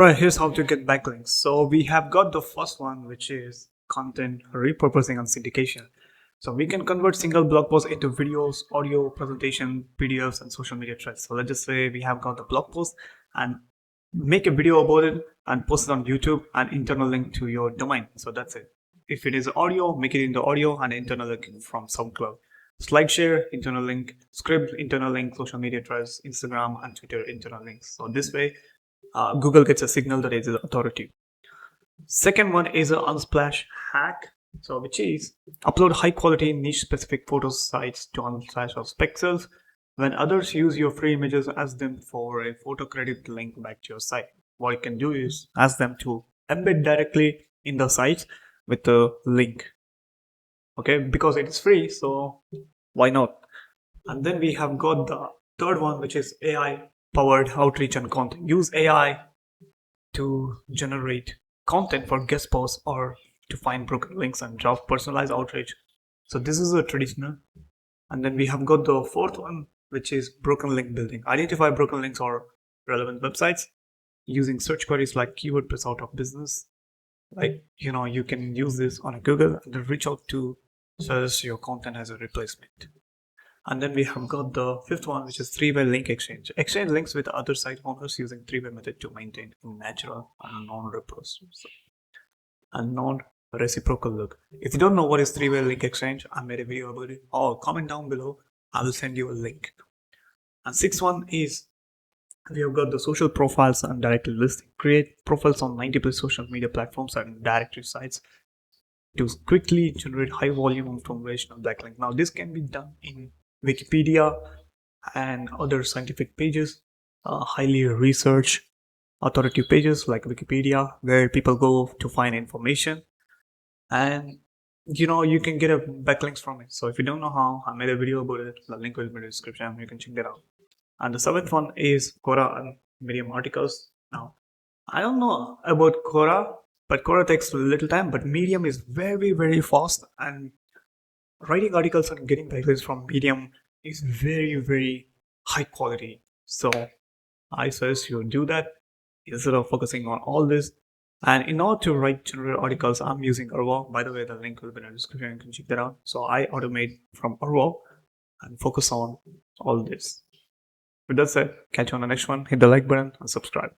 Right, here's how to get backlinks. So we have got the first one, which is content repurposing and syndication. So we can convert single blog posts into videos, audio, presentation, PDFs, and social media threads. So let's just say we have got the blog post and make a video about it and post it on YouTube and internal link to your domain. So that's it. If it is audio, make it into audio and internal link from SoundCloud. SlideShare, internal link, script, internal link, social media threads, Instagram and Twitter, internal links. So this way, Google gets a signal that it is authority. Second one is an Unsplash hack, so which is upload high quality niche specific photo sites to Unsplash or Pexels. When others use your free images, ask them for a photo credit link back to your site. What you can do is ask them to embed directly in the site with the link. Okay, because it is free, so why not? And then we have got the third one, which is AI powered outreach and content. Use AI to generate content for guest posts or to find broken links and draft personalized outreach. So this is a traditional. And then we have got the fourth one, which is broken link building. Identify broken links or relevant websites using search queries like keyword press out of business. Like, you can use this on a Google and reach out to suggest your content as a replacement. And then we have got the fifth one, which is three-way link exchange. Exchange links with other site owners using three-way method to maintain a natural and non-reciprocal look. If you don't know what is three-way link exchange, I made a video about it. Or comment down below. I will send you a link. And sixth one is we have got the social profiles and directory listing. Create profiles on 90+ social media platforms and directory sites to quickly generate high volume information on backlink. Now this can be done in Wikipedia and other scientific pages, highly researched authoritative pages like Wikipedia, where people go to find information, and you can get a backlinks from it. So if you don't know how, I made a video about it. The link will be in the description. You can check that out. And the seventh one is Quora and Medium articles. Now I don't know about Quora, but Quora takes a little time, but Medium is very, very fast, and writing articles and getting backlinks from Medium is very, very high quality. So I suggest you do that instead of focusing on all this. And in order to write general articles, I'm using Urwa. By the way, the link will be in the description. You can check that out. So I automate from Urwa and focus on all this. With that said, catch you on the next one. Hit the like button and subscribe.